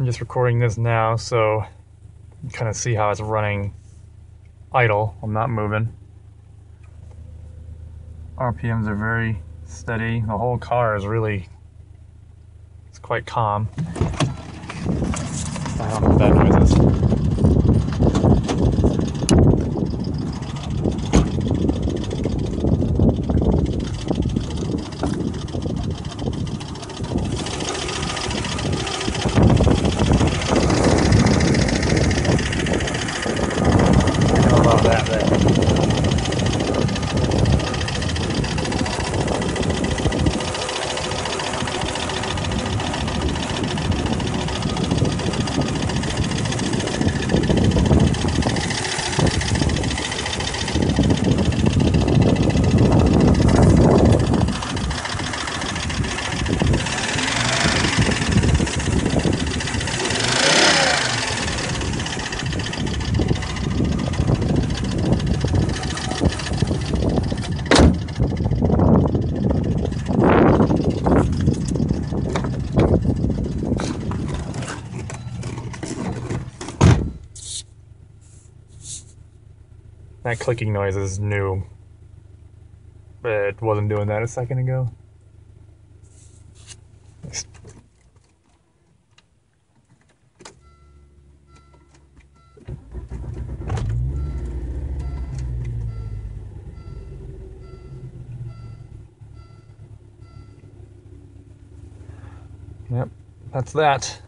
just recording this now, so you kind of see how it's running idle. I'm not moving. RPMs are very steady. The whole car is really, it's quite calm. I don't know what that noise is. That clicking noise is new. It wasn't doing that a second ago. Yep, that's that.